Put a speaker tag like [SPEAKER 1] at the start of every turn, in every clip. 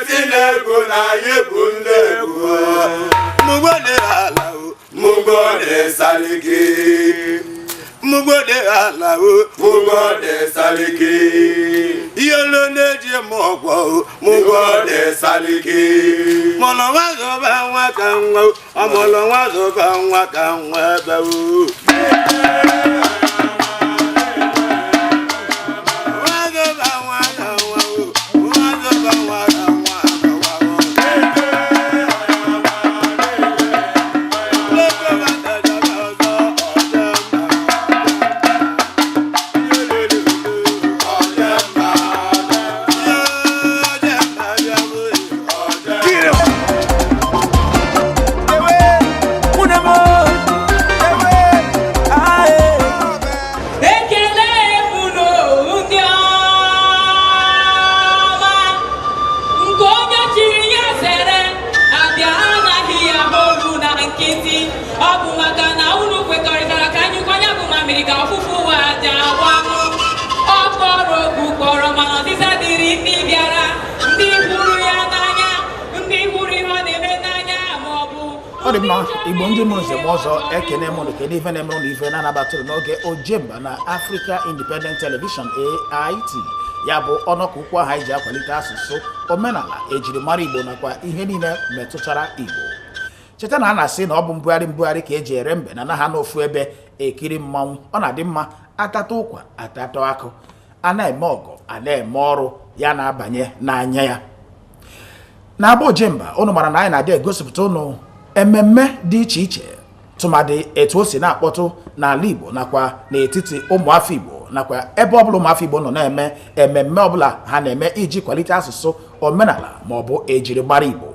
[SPEAKER 1] Tineguna Yebundegua Mugode Alao, Mugode Saliki, Mugode Alao, Mugode Saliki, Yoloneji Mogwa, Mugode Saliki, Molowazo Banwakango, Amolowazo Banwakango.
[SPEAKER 2] Igbo ndị mụrụ njem ọzọ ekene mụrụ kedu ife na-emere ụlọ ife na-anabatụrụ n'oge Ojemba na Africa Independent Television AIT ya bụ ọnọkụ ukwu aha iji akwalite asụsụ omenala ejirimara Igbo nakwa ihe niile metụtara Igbo. Cheta na a na-asị na ọ bụ mbugharị ka eji ere mbe na anaghị n'ofu ebe ekiri mmanwụ. Ọ na-adị mma atata ụkwa atata akụ, a na-eme ọgụ a na-eme ọrụ ya na-abanye n'anya ya. Na-agba Ojemba unu mara na anyị na-adị egosipụta unu ememme dị iche iche tụmadị etu o si na-akpọtụ n'ala Igbo nakwa n'etiti ụmụafọ Igbo nakwa ebe ọbụla ụmụafọ Igbo nọ na-eme ememme ọbụla ha na-eme iji kwalite asụsụ omenala maọbụ ejirimara Igbo.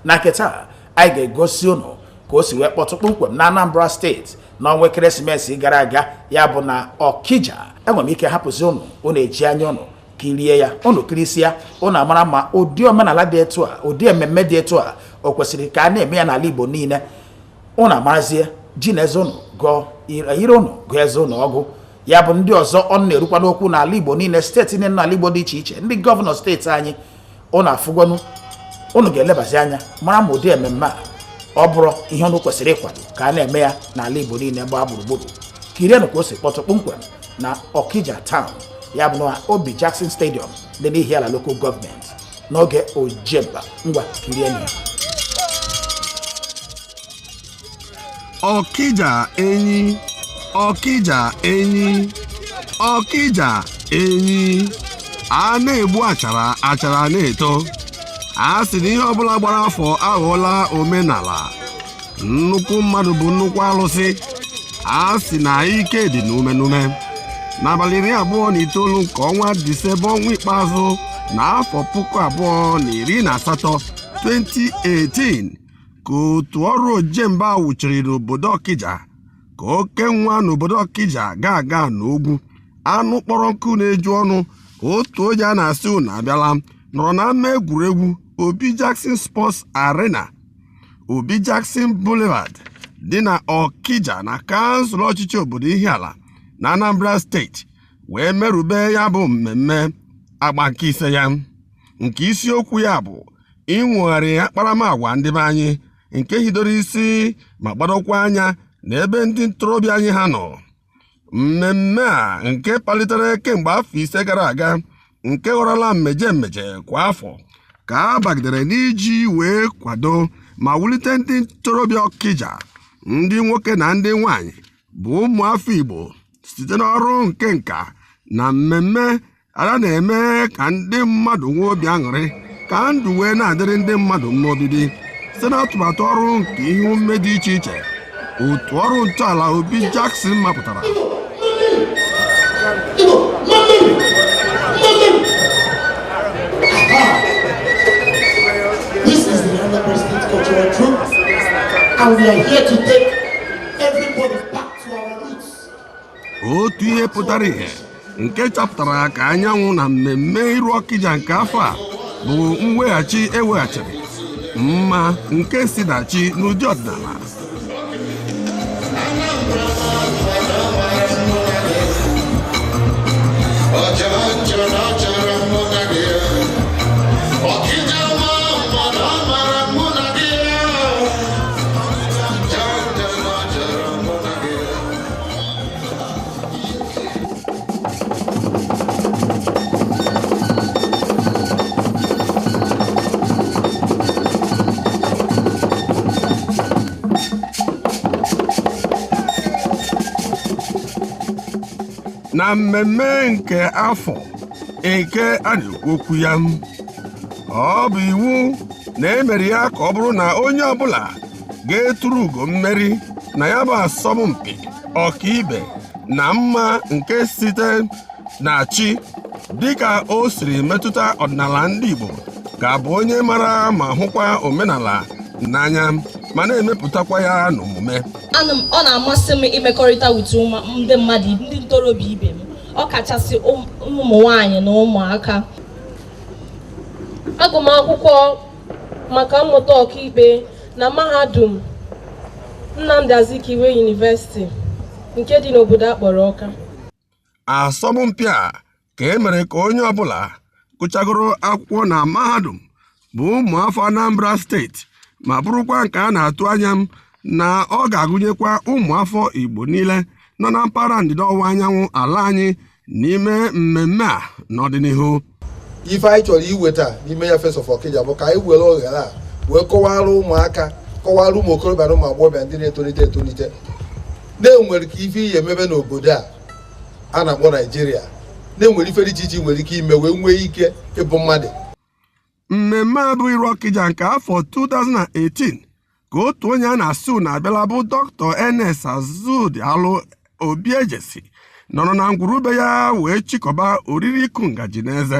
[SPEAKER 2] Na nke taa anyị ga-egosi unu ka o si wee kpọtụ kpụmkwem na Anambra steeti n'ọnwa ekeresimesi gara aga ya bụ na Okija. Enwere m ike hapụzi unu eji anya unu kirie ya, unu kirisia unu amara ma ụdị omenala dị etu a, ụdị ememme dị etu a o kwesịrị ka a na-eme ya n'ala Igbo niile. Unu amarazie ji na eze unu gụọ ire unu gụọ eze unu ọgụ. Ya bụ ndị ọzọ ọ na-erukwa n'okwu n'ala Igbo niile, steeti niile n'ala Igbo dị iche iche, ndị gọvanọ steeti anyị unu afụgonu, unu ga-elebazi anya mara ma ụdị ememme a ọ bụrụ ihe unu kwesịrị ịkwado ka a na-eme ya n'ala Igbo niile gbaa gburugburu. Kirienụ ka o si kpọtụ kpụmkwem na Okija Town ya bụ na Obi Jackson Stadium dị n'Ihiala Local Government n'oge Ojemba. Ngwa kirienụ ya.
[SPEAKER 3] Okija enyi, Okija enyi, Okija enyi. A na-egbu achara, achara na-eto. A sị na ihe ọbụla gbara afọ aghọọla omenala. Nnukwu mmadụ bụ nnukwu alụsị. A sị na ike dị n'ume. N'abalị 29 nke ọnwa Disemba ọnwa ikpeazụ n'afọ 2018 2018 ka otu ọrụ Ojemba wụchiri n'obodo Okija ka oke nwa n'obodo Okija ga-aga n'ogwu anụ kpọrọ nkụ na-eju ọnụ. Otu onye a na-asị unu abịala nọrọ na ama egwuregwu Obi Jackson Sports Arena, Obi Jackson Boulevard dị na Okija na kansụl ọchịchị obodo Ihiala na Anambra steeti wee merube ya bụ mmemme agba nke ise ya, nke isiokwu ya bụ inwegharị akparamagwa ndị be anyị nke hidoro isi ma gbadokwa anya n'ebe ndị ntorobịa anyị ha nọ. Mmemme a nke palitere kemgbe afọ 5 gara aga, nke ghọrọla mmeje kwa afọ, ka a bagidere n'iji wee kwado ma wulite ndị ntorobịa Okija, ndị nwoke na ndị nwanyị bụ ụmụafọ Igbo site n'ọrụ nke nka na mmemme a na-eme ka ndị mmadụ nwee obi aṅụrị, ka ndụ wee na-adịrị ndị mmadụ mma obibi site n'atụmatụ ọrụ nke ihe omume dị iche iche otu ọrụ ntọala Obi Jackson mapụtara.
[SPEAKER 4] This is the Anambra State Cultural Troupe, and we are here to take everybody back to our roots.
[SPEAKER 3] Otu ihe pụtara ihe nke chapụtara ka anyanwụ na mmemme Iru Okija nke afọ a bụ mweghachi eweghachiri mma nke si na chi n'ụdị ọdịnala. na mmemme nke afọ nke a na-ekwu okwu ya. Ọ bụ iwu na emere ya ka ọ bụrụ na onye ọbụla ga-eturu ugo mmeri na ya bụ asọmpi ọkaibe na mma nke site na chi dịka o siri metụta ọdịnala ndị Igbo ga-abụ onye mara ma hụkwa omenala n'anya ma na-emepụtakwa ya n'omume.
[SPEAKER 5] Ọ na-amasị m imekọrịta with ndị mmadụ, ndị ntorobịa ibe m, ọ kachasị ụmụ nwaanyị na ụmụaka. Agụmakwụkwọ maka mmụta ọkaikpe na mahadum Nnamdi Azikiwe University nke dị n'obodo akpọrọ Ọka.
[SPEAKER 3] Asọmpi a ka e mere ka onye ọbụla gụchagoro akwụkwọ na mahadum bụ ụmụafọ Anambra steeti ma bụrụkwa nke a na-atụ anya na ọ ga-agụnyekwa ụmụafọ Igbo niile nọ na mpaghara ndịda ọwụwa anyanwụ ala anyị n'ime mmemme a n'ọdịnihu.
[SPEAKER 6] Ife anyị chọrọ iweta n'ime ya Face of Okija bụ ka anyị were ohere a wee kọwara ụmụaka, kọwara ụmụ okorobịa na ụmụ agbọghọbịa ndị na-etolite etolite na-enwere ka ife ihe emebe n'obodo a na-akpọ Naijiria, na-enwere ife dị iche iche nwere ike ime wee nwee ike ịbụ mmadụ.
[SPEAKER 3] Mmemme a bụ Iru Okija nke afọ 2018 ka otu onye a na-asụ na-abịala bụ Dr. Ns Azụdịalụ Obiejesi nọrọ na ngwurube ya wee chịkọba oriri ịkụ ngaji n'eze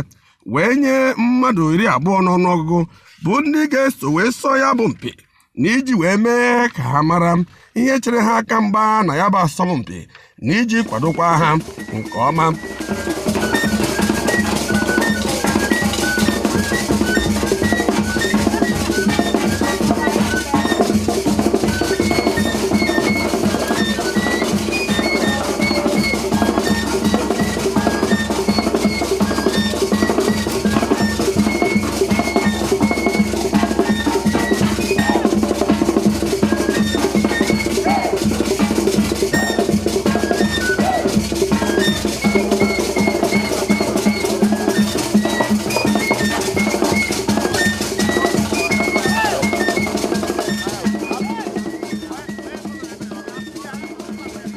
[SPEAKER 3] wee nye mmadụ 20 n'ọnụọgụgụ bụ ndị ga-eso wee sọ ya bụ mpi na iji wee mee ka ha mara ihe chere ha aka mgba na ya bụ asọmpi na iji kwadokwa ha nke ọma.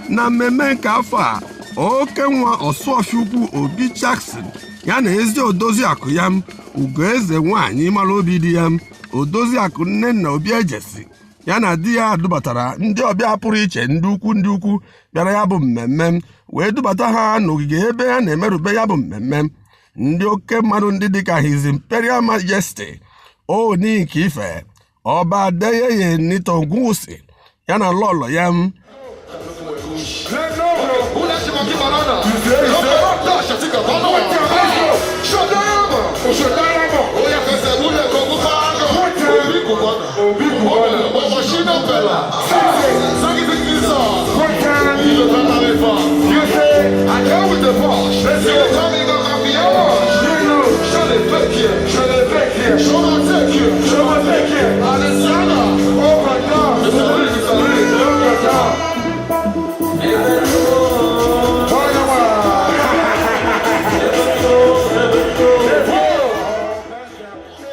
[SPEAKER 3] Na mmemme nke afọ a, oke nwa Ọsụọfịa Ukwu Obi Jackson ya na ezi Odoziakụ ya Ugoeze nwaanyị mara obi di ya Odoziakụ Nnenna Obiejesi ya na di ya dubatara ndị ọbịa pụrụ iche ndị ukwu bịara ya bụ mmemme wee dubata ha n'ogige ebe ya na-emerube ya bụ mmemme. Ndị oke mmadụ ndị dịka His Imperial Majesty Ooni nke Ife Ọba Adeyeye Nitongwusi ya na lọlọ ya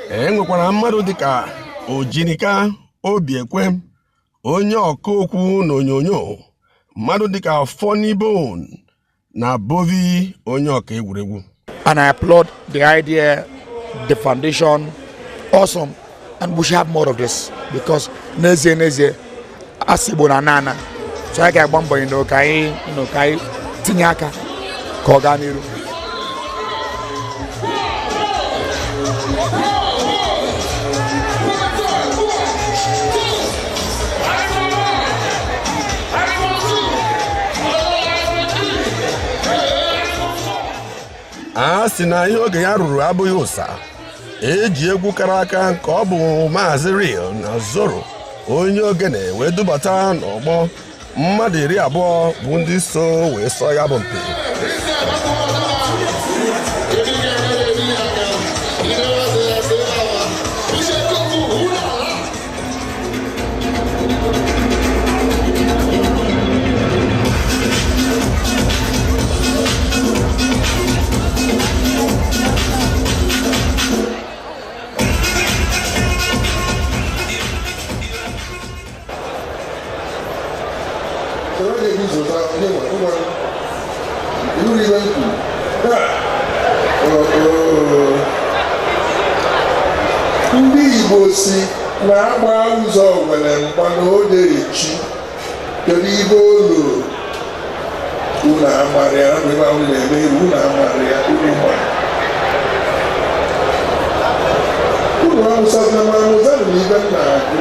[SPEAKER 3] enwekwara mmadụ dịka Ojinika Obiekwe onye ọka okwu na onyonyo, mmadụ dịka Funny Bone na Bovi onye ọka egwuregwu.
[SPEAKER 7] And I applaud the idea, the foundation, awesome, and we should have more of this because neze asibo na nana. So I get one boy kai tinyaka koganiru.
[SPEAKER 3] A sị na ihe oge ya ruru abụghị ụsa, eji egwu kara aka nke ọ bụ Maazị Real na Zoro onye ogene wee dubata n'ọgbọ mmadụ 20 bụ ndị so wee sọ ya bụ mpi.
[SPEAKER 6] Iru
[SPEAKER 8] ndị Igbo si na-agba ụzọ nwere mgba na ode echi kedu ibe olu unu amara ya ebe ahụ na-eme iru unu amara ya unu amụsazina ma amụzanụ na ibe nna agụ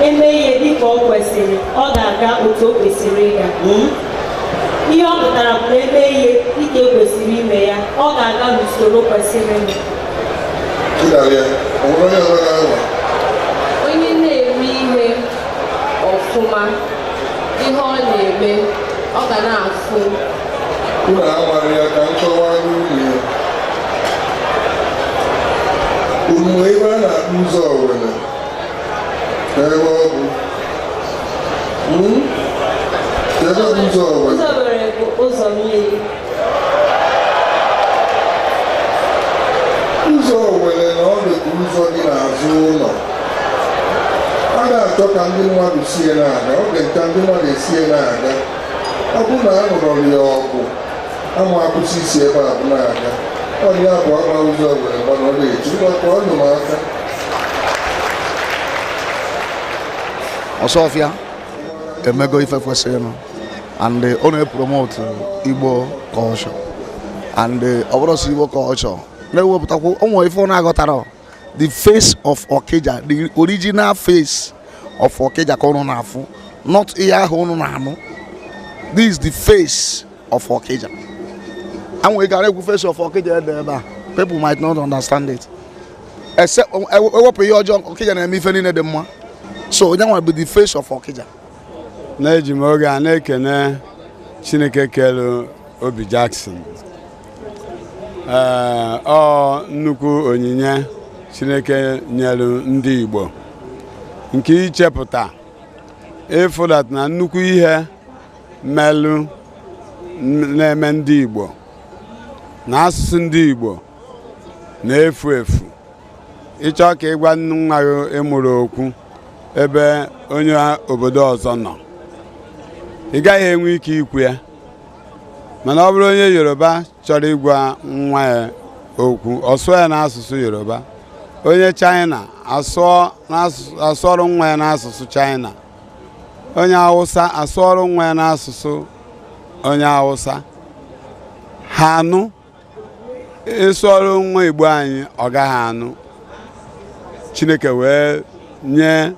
[SPEAKER 9] eme ihe dịka ọ kwesịrị ọ ga-aga otu o kwesịrị ịga ihe ọ pụtara bụ na eme ihe dịka e kwesịrị ime ya ọ ga-aga n'usoro kwesịrị ime
[SPEAKER 5] onye na-eme ihe ọfụma ihe ọ na-eme ọ ga na-afụ
[SPEAKER 8] unu amara ya ka nkọwa n'ụlọ unu ebe a na-akpụ ụzọ Owere ebe ọ bụ ebe ọ bụ ụzọ Owere
[SPEAKER 9] ụzọ Owere bụ ụzọ mmiri
[SPEAKER 8] ụzọ Owere na ọ dịka ụzọ dị n'azụ ụlọ a na-achọ ka ndị mmadụ sie na-aga ọ ga-nka ndị mmadụ esie na-aga ọ bụrụ na a nụrụ ya ọgụ ama akwụsị isi ebe a bụ na-aga ọ dị abụ agba ụzọ Owere gbana ọ na-eji ka ọ nụ m aka
[SPEAKER 10] Ọsọfịa emego ife kwesịrị and ọ na-epromote Igbo culture and ọ bụrụ sọ Igbo culture na-ewepụtakwu ụmụ ife ọ na-agọtara the face of Okija, the original face of Okija ka unu na-afụ not ihe ahụ unu na-anụ. This is the face of Okija. And we can make face of Okija there. People might not understand it. Except ewepụ ihe ọjọọ Okija na-eme ife niile dị mma. So that will be the face of Okija.
[SPEAKER 1] Na-eji m oge a na-ekene Chineke kelu Obi Jackson. Ọ nnukwu onyinye Chineke nyelu ndị Igbo nke ichepụta ịfụdat na nnukwu ihe melu na-eme ndị Igbo na asụsụ ndị Igbo na-efu efu ịchọ ka ịgwa nwa gị ịmụrụ okwu ebe onye obodo ọzọ nọ ị gaghị enwe ike ikwu ya mana ọ bụrụ onye Yoruba chọrọ ịgwa nwa ya okwu ọ sụọ ya n'asụsụ Yoruba onye China asụọrụ nwa ya n'asụsụ China onye Hausa asụọrụ nwa ya n'asụsụ onye Hausa ha anụ ịsụọrụ nwa Igbo anyị ọ gaghị anụ. Chineke wee nye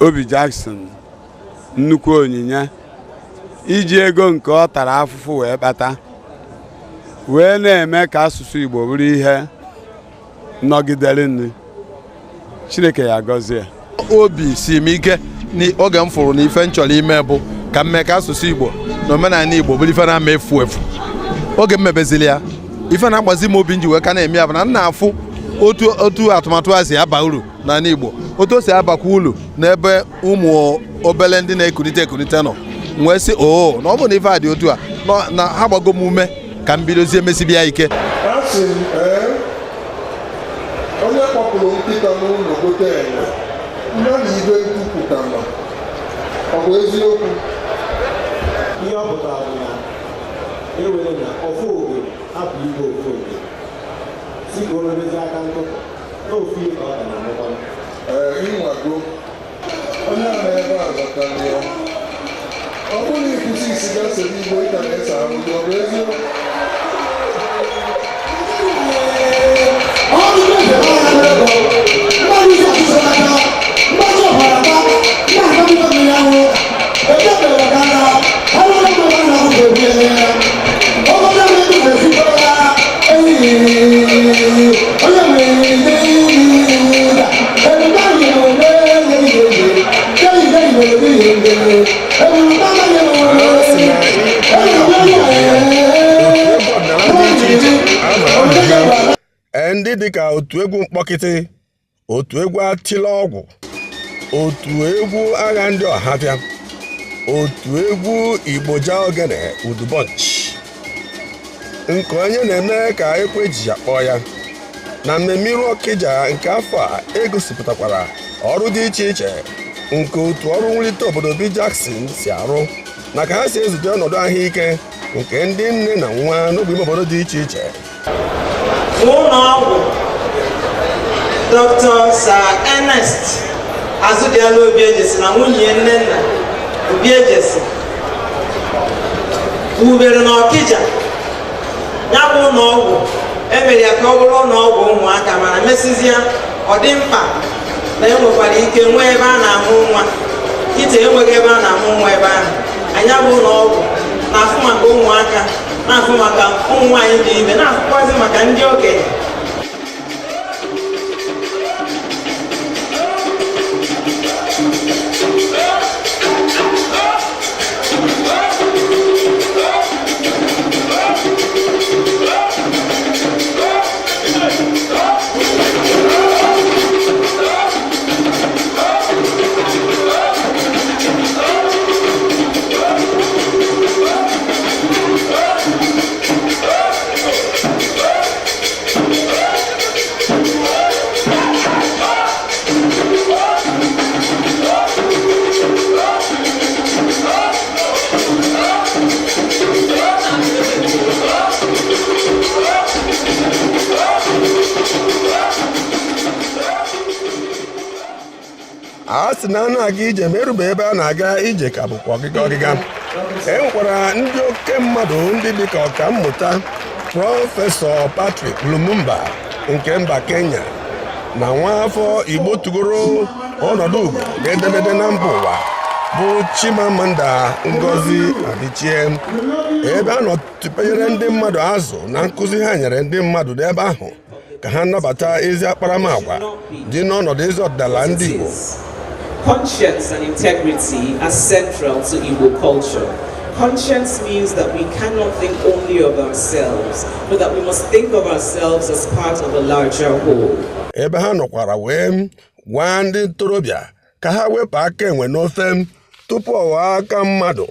[SPEAKER 1] Obi Jackson nnukwu onyinye iji ego nke ọ tara afụfụ wee kpata wee na-eme ka asụsụ Igbo bụrụ ihe nọgidere nri. Chineke ya gọzie.
[SPEAKER 6] Obi si m ike n'oge m fụrụ na ife m chọrọ ime bụ ka m mee ka asụsụ Igbo na omenala Igbo bụrụ ife na-ama efu efu. Oge m mebezili ya ife na-agbazi m obi nji wee ka na-eme ya bụ na m na-afụ otu atụmatụ a si aba uru n'ala Igbo otu o si abakwa uru n'ebe ụmụ obele ndị na-ekunite nọ nwee sị oo na ọ bụ na ife a dị otu a na ha gbago m ume ka m bidozie mesibịa ike.
[SPEAKER 8] onye kpọpụrụ nkịta n'ụlọ gote enwe ya na ibe nkwupụta nọ ọ bụ eziokwu
[SPEAKER 11] ihe ọ pụtara bụ na ewere na ofu obodo hapụ igwe ofu obodo si ka o mebezi aka ntụpụ na ofu ihe ka ọ ga na-amụkwa
[SPEAKER 8] ịnwago onye a na-ebe a zatara ya ọ bụrụ na ịkwụsị isi gasịrị Igbo ịka na-ese ahụhụ ọ bụ eziokwu
[SPEAKER 3] ndị dịka otu egwu mkpọkịtị, otu egwu atịla ọgwụ, otu egwu agha ndị ọhafịa, otu egwu Igbo ja ogene udubọnchi nke onye na-eme ka ekwe ji akpọ ya na mmemme Iru Okija nke afọ a egosipụtakwara ọrụ dị iche iche nke otu ọrụ mwulite obodo Obi Jackson si arụ na ka ha si ezute ọnọdụ ahụike nke ndị nne na nwa n'ogbe ime obodo dị iche iche.
[SPEAKER 9] Ụlọ ọgwụ
[SPEAKER 12] Dr. Sir Ernest Azudialo Obiejesi na nwunye Nnenna Obiejesi wubere na Okija ya bụ ụlọ ọgwụ emere ya ka ọ bụrụ ụlọ ọgwụ ụmụaka mana mesizia ọ dị mkpa na enwekwara ike nwee ebe a na-amụ nwa ite enweghị ebe a na-amụ nwa ebe ahụ anya bụ ụlọ ọgwụ na-afụ maka ụmụaka na-afụ maka ụmụ nwaanyị dị ime na-afụkwazị maka ndị okenye.
[SPEAKER 3] a sị na a na-aga ije ma erube ebe a na-aga ije ka bụkwa ọgịga e nwekwara ndị oke mmadụ ndị dịka ọkammụta prọfesọ Patrick Lumumba nke mba Kenya na nwa afọ Igbo tugoro ọnọdụ ugwu na edemede na mba ụwa bụ Chimamanda Ngozi Adichie ebe a nọtụpenyere ndị mmadụ azụ na nkụzi ha nyere ndị mmadụ n'ebe ahụ ka ha nabata ezi akparamagwa dị n'ọnọdụ ezi ọdịnala ndị Igbo.
[SPEAKER 13] Conscience and integrity are central to Igbo culture. Conscience means that we cannot think only of ourselves, but that we must think of ourselves as part of a larger whole.
[SPEAKER 3] Ebe ha nọkwara wee gwa ndị ntorobịa ka ha wepụ aka enwe n'ofe tupu ọwa aka mmadụ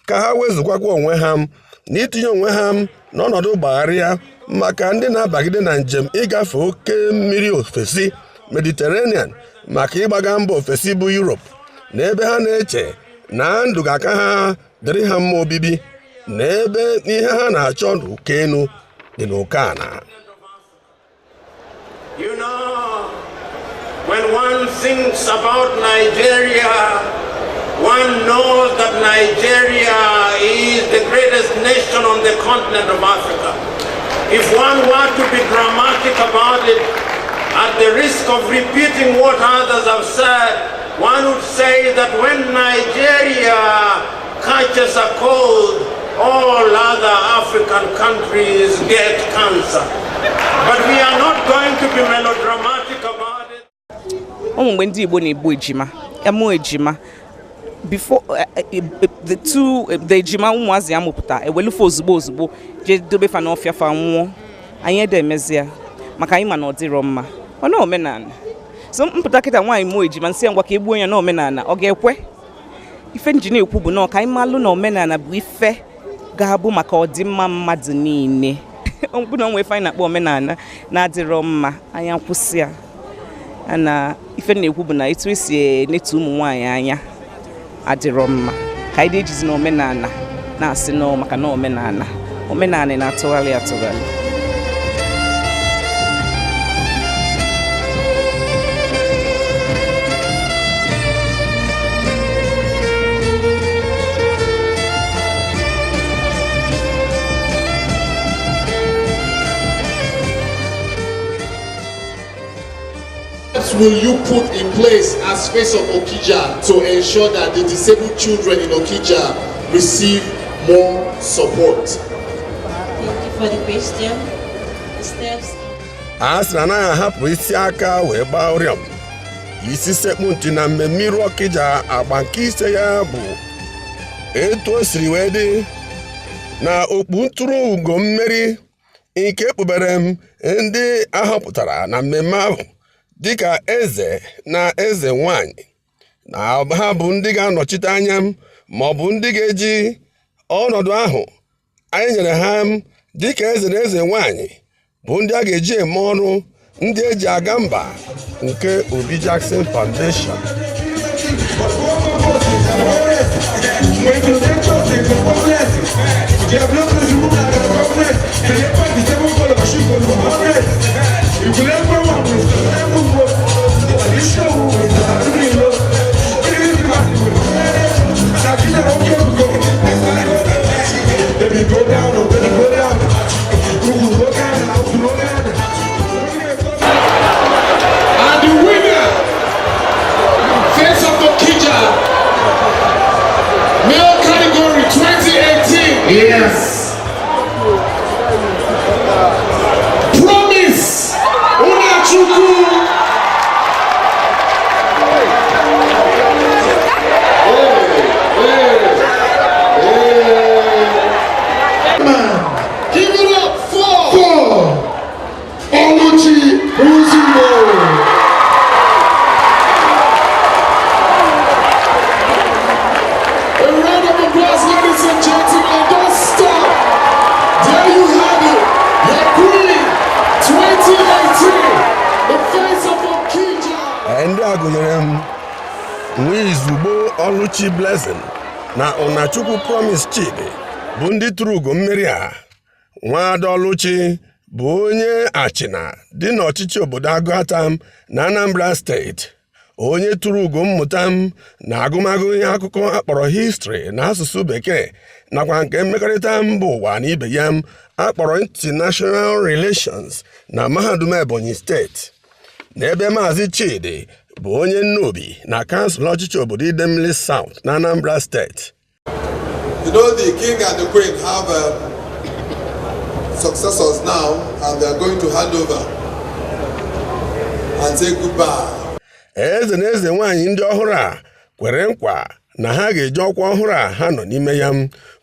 [SPEAKER 3] ka ha wezụkwakwa onwe ha na itinye onwe ha n'ọnọdụ gbagharịa maka ndị na-abagide na njem ịgafe oke mmiri ofesi Mediterranean maka ịgbaga mba ofesi bụ Europe na ebe ha na-eche na ndụ ga-aka ha dịrị ha mma obibi na ebe ihe ha na-achọ n'oke enu dị n'oke ana.
[SPEAKER 14] You know, when one thinks about Nigeria, one knows that Nigeria is the greatest nation on the continent of Africa. If one were to be dramatic about it, at the risk of repeating what others have said, one would say that when Nigeria catches a cold, all other African countries get cancer. But we are not going to be melodramatic about it.
[SPEAKER 15] When ndị Igbo na-ebu ejima, emu ejima, before the ejima ụmụazị amụpụta ewelufe ozugbo je dobe fa n'ọfịa fa nwụọ anyị edemezia maka anyị ma na ọ dịrọ mma ọ na omenala so mpụta kịta nwaanyị mụọ ejima nsị ngwa ka egbuo ya na omenala ọ ga-ekwe ife nji na-ekwu bụ na ka anyị malụ na omenala bụ ife ga-abụ maka ọdịmma mmadụ niile ọ bụ na onwe ife anyị na-akpọ omenala na-adịrọ mma anyị akwụsị ya na ife na-ekwu bụ na etu esi netu ụmụ nwaanyị anya adịrọ mma ka anyị ejizi na omenala na-asị na maka na omenala na-atụgharị atụgharị.
[SPEAKER 16] Will you put in place as face of Okija to ensure that the disabled children in Okija receive more support?
[SPEAKER 17] Thank you for the question. The steps.
[SPEAKER 3] Asị na ahapụ isi aka wee gbaa ụrịọm isi sekpu ntị na mmemme Iru Okija agba nke ise ya bụ etu o siri wee dị na okpu ntụrụ ugo mmeri nke ekpubere ndị ahọpụtara na mmemme ahụ dịka eze na eze nwanyị na ha bụ ndị ga-anọchite anya ma ọ bụ ndị ga-eji ọnọdụ ahụ anyị nyere ha dịka eze na eze nwanyị bụ ndị a ga-eji eme ọrụ ndị eji aga mba nke Obi Jackson Foundation.
[SPEAKER 16] If you
[SPEAKER 3] ndị a gụnyere m Nwizugbo Oluchi Blessing na Ụnachukwu Promise Chidi bụ ndị tụrụ ugo mmeri a. Nwada Oluchi bụ onye Achịna dị n'ọchịchị obodo Agụatam na Anambra steeti, onye tụrụ ugo mmụta m na agụmagụ ihe akụkọ akpọrọ history na asụsụ Bekee nakwa nke mmekọrịta mba ụwa na ibe ya akpọrọ International Relations na Mahadum Ebonyi steeti. N'ebe Maazị Chidi bụ onye nnobi na kansụl ọchịchị obodo Idemili South na Anambra steeti.
[SPEAKER 18] You know, the king and the queen have successors now, and they are going to hand over and say goodbye.
[SPEAKER 3] Eze na eze nwanyị ndị ọhụrụ a kwere nkwa na ha ga-eji ọkwa ọhụrụ a ha nọ n'ime ya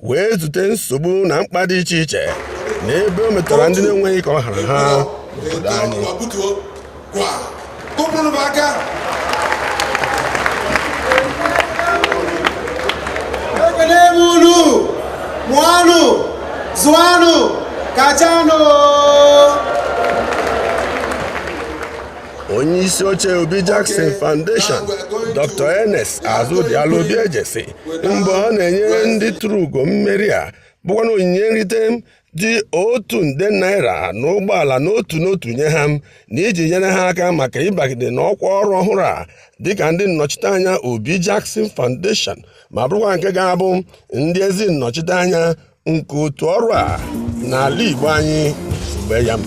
[SPEAKER 3] wee zute nsogbu na mkpa dị iche iche n'ebe o metara ndị na-enweghị ka ọ hara ha obodo anyị.
[SPEAKER 19] Munu, Muanu, Zuanu, Kachano.
[SPEAKER 3] Onye isi oche Obi Jackson Foundation, Dr. Ernest Azudialu Obiejesi, mgbe ọ na-enye ndị tụrụ ugo mmeri a bụkwa na onyinye nrite dị $1,000,000 n'ụgbọala n'otu nye ha na iji nyere ha aka maka ịbagide n'ọkwa ọrụ ọhụrụ a dịka ndị nnọchiteanya Obi Jackson Foundation ma bụrụkwa nke ga-abụ ndị ezi nnọchiteanya nke otu ọrụ a n'ala Igbo anyị mgbe ya.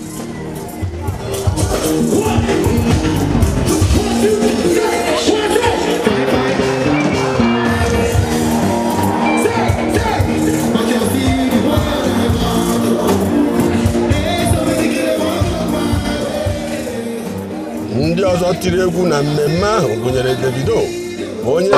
[SPEAKER 3] Ndị ọzọ tiri egwu na mmemme ahụ gụnyere Davido, onye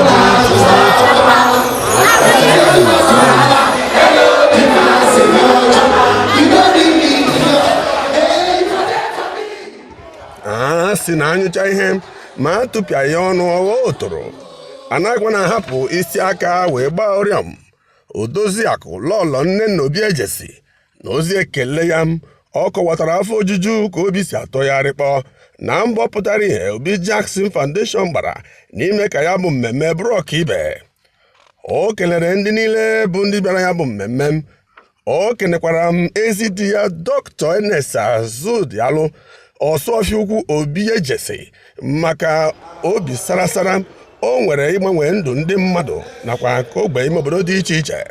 [SPEAKER 3] a sị na anyụcha ihe ma atụpịa ya ọnụ ọghọ otoro, anaghịkwa na-ahapụ isi aka wee gbaa ụrịọm. Odoziakụ Lọlọ Nnenna Obiejesi na ozi ekele ya ọ kọwatara afọ ojuju ka obi si atọ ya rịkpọ na mbọ pụtara ihe Obi Jackson Foundation gbara n'ime ka ya bụ mmemme bụrụ ọkaibe. O kelere ndị niile bụ ndị bịara ya bụ mmemme. O kenekwara m ezi di ya Dr. Ernest Azudialu Ọsụọfịa Ukwu Obiejesi maka obi sarasara o nwere ịgbanwe ndụ ndị mmadụ nakwa nke ogbe ime obodo dị iche iche.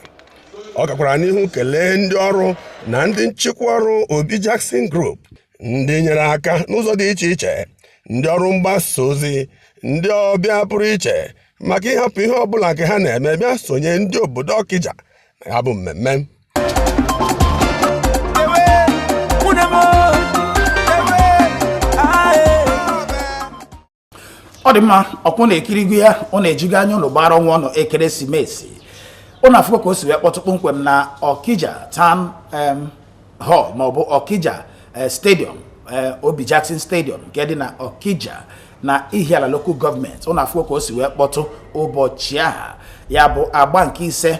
[SPEAKER 3] Ọ gakwara n'ihu kelee ndị ọrụ na ndị nchịkwa ọrụ Obi Jackson Group, ndị nyere aka n'ụzọ dị iche iche, ndị ọrụ mgbasa ozi, ndị ọbịa pụrụ iche maka ịhapụ ihe ọbụla nke ha na-eme bịa sonye ndị obodo Okija na ya bụ mmemme.
[SPEAKER 2] Ọ dị mma, ọkwụ na-ekirigo ya, ọ na-ejigo anya ụlọ gbara ọnwa ọnụ ekeresimesi. Ọ na-afụkwa ka o si wee kpọtụ kpọmkwem na Okija Town Hall maọbụ Okija Stadium, Obi Jackson Stadium nke dị na Okija na Ihiala Local Government. Ọ na-afụkwa ka o si wee kpọtụ ụbọchị aha ya bụ agba nke ise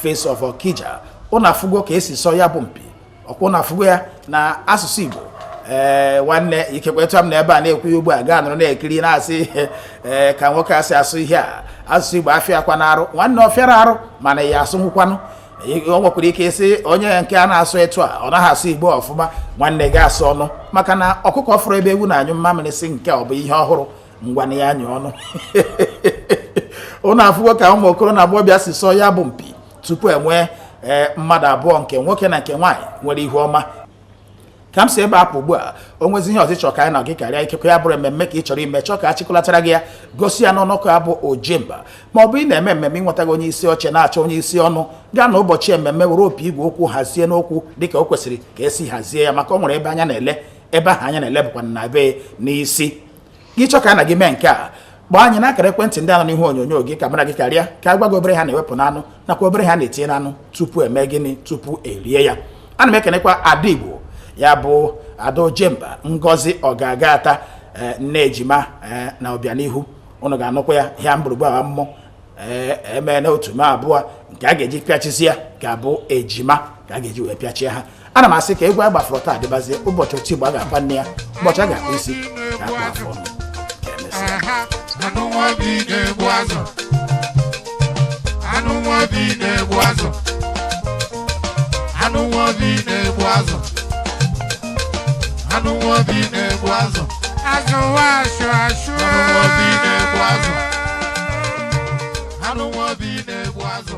[SPEAKER 2] Face of Okija. Ọ na-afụgo ka esi sọ ya bụ mpi. Ọkwụ na-afụgo ya na asụsụ Igbo nwanne ikekwetu m na ebe a na-ekwu ugbu a gaa nọrọ na-ekiri na-asị ka nwoke asị asụ ihe a asụsụ Igbo afịa akwa na-arụ nwanne ọfịara arụ mana ya asụnwụkwanụ. O nwekwara ike isi onye nke a na-asụ etu a ọ naghị asụ Igbo ọfụma, nwanne gị asụ ọnụ maka na ọkụkọ fọrọ ebe ewu na-anyụ mmamịrị si nke ọ bụ ihe ọhụrụ ngwana ya anyụ ọnụ. Ụnụ afụgo ka ụmụ okoro na agbọghọbịa si sọ ya bụ mpi tupu enwee mmadụ abụọ nke nwoke na nke nwaanyị nwere ihu ọma. Ka m si ebe apụ ugbu a o nwezi ihe ọzọ chọrọ ka anyị na gị karịa ikekwe ya bụrụ mmemme ka ị chọrọ ime chọọ ka achịkọlatara gị ya gosi ya n'ọnọkọ ya bụ ojemba ma ọ bụ ị na-eme mmemme ịnwetaghị onye isi oche na-achọ onye isi ọnụ gaa na ụbọchị mmemme were opi igwe okwu hazie n'okwu dịka o kwesịrị ka esi hazie ya maka o nwere ebe anya na-ele ebe ahụ anya na-ele bụkwa na be n'isi. Gị chọọ ka anyị na gị mee nke a gbaa anyị n'akara ekwentị ndị anọ n'ihu onyonyo gị ka mara gị karịa ka a gwa gị obere ha na-ewepụ n'anụ nakwa obere ha na-etinye n'anụ tupu eme gịnị tupu erie ya. Ana m ekenekwa Ada Igbo ya bụ Ada Ojemba Ngozi Ọgagata nne ejima na ọbịanihu. Ụnụ ga-anụkwa ya ya mgburugbu a mmụọ eme na otu ma abụọ nke a ga-eji pịachisi ya ga-abụ ejima ka a ga-eji wee pịachie ha. Ana m asị ka egwu agbafọrọ taa dịbazie ụbọchị otu Igbo a ga-akpa nne ya ụbọchị a ga-akpa isi ka akpa afọ ọnụ.
[SPEAKER 20] ha anụ nwa bi na-egbu azụ anụ nwa bi na-egbu azụ anụ nwa bi na-egbu azụ anụ nwa bi na-egbu azụ azụ wa asụ asụ anụ nwa bi na-egbu azụ anụ nwa bi na-egbu azụ